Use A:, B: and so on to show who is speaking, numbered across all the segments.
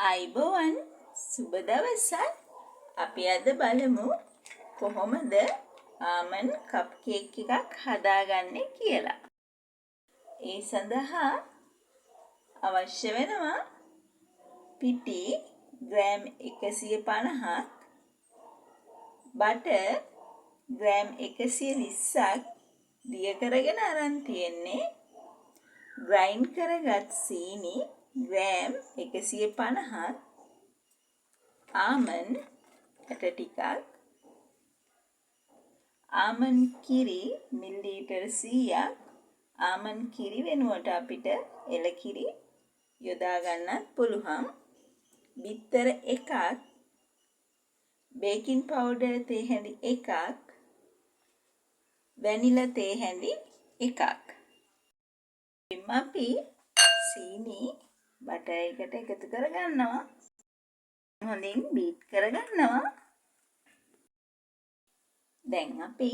A: අයිබෝවන් සුබ දවසක්. අපි අද බලමු කොහොමද ආමන්ඩ් කප් කේක් එකක් හදාගන්නේ කියලා. ඒ සඳහා අවශ්‍ය වෙනවා පිටි ග්‍රෑම් 150ක්, බටර් ග්‍රෑම් 120ක් දිය කරගෙන අරන් තියෙන්නේ, ග්‍රයින්ඩ් කරගත් සීනි ග්‍රෑම් 150ක්, ආමන්ඩ් ඇට ටිකක්, ආමන්ඩ් කිරි මිලිලීටර් 100ක්. ආමන්ඩ් කිරි වෙනුවට අපිට එළකිරි යොදා ගන්නත් පුළුවන්. බිත්තර එකක්, බේකින් පවුඩර් තේ හැඳි එකක්, වැනිලා තේ හැඳි එකක්. අපි සීනි බටර් එකට එකතු කරගන්නවා. හොඳින් බීට් කරගන්නවා. දැන් අපි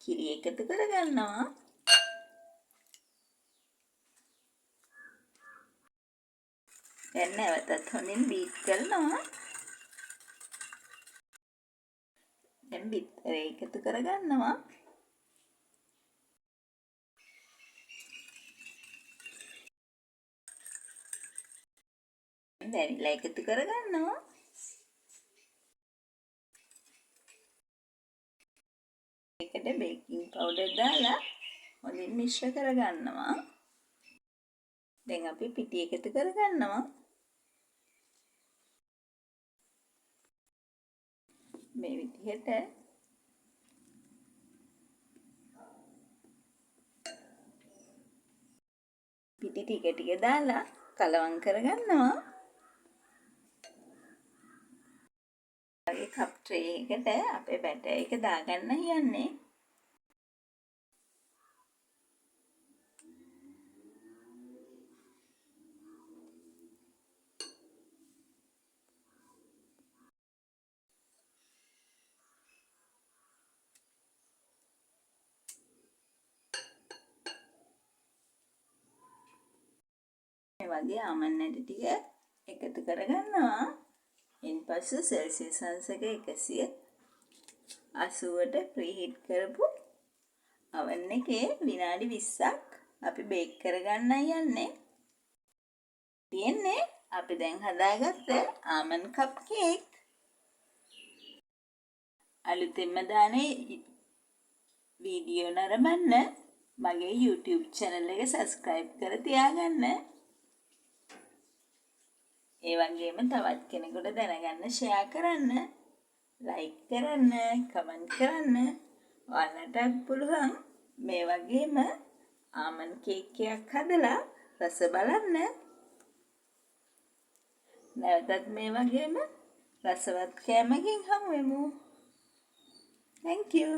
A: කිරි එකතු කරගන්නවා. දැන් නැවතත් හොඳින් බීට් කරනවා. දැන් බිත්තර එකතු කරගන්නවා. වැනිලා එකතු කරගන්නවා. ඒකට බේකින් පවුඩර් දාලා හොඳින් මිශ්‍ර කරගන්නවා. දැන් අපි පිටි එකතු කරගන්නවා. මේ විදිහට පිටි ටික ටික දාලා කලවම් කරගන්නවා. කප් ට්‍රේ එකට අපේ බැටර් එක දාගන්න යන්නේ. මේ වගේ ආමන්ඩ් ඇට ටික එකතු කරගන්නවා. ඉන්පසු සෙල්සියස් අංශක 180ට ප්‍රීහීට් කරපු oven එකේ විනාඩි 20ක් අපි බේක් කරගන්නයි යන්නේ. තියෙන්නේ අපි දැන් හදාගත්ත ආමන්ඩ් කප් කේක්. අලුතෙන්ම දානේ වීඩියෝ නරඹන්න මගේ YouTube channel එක subscribe කර තියාගන්න. ඒ වගේම තවත් කෙනෙකුට දැනගන්න ෂෙයා කරන්න, ලයික් කරන්න, කමෙන්ට් කරන්න. ඔයාලටත් පුළුවන් මේ වගේම ආමන්ඩ් කේක් එකක් හදලා රස බලන්න. නැවතත් මේ වගේම රසවත් කෑමකින් හමු වෙමු. Thank you.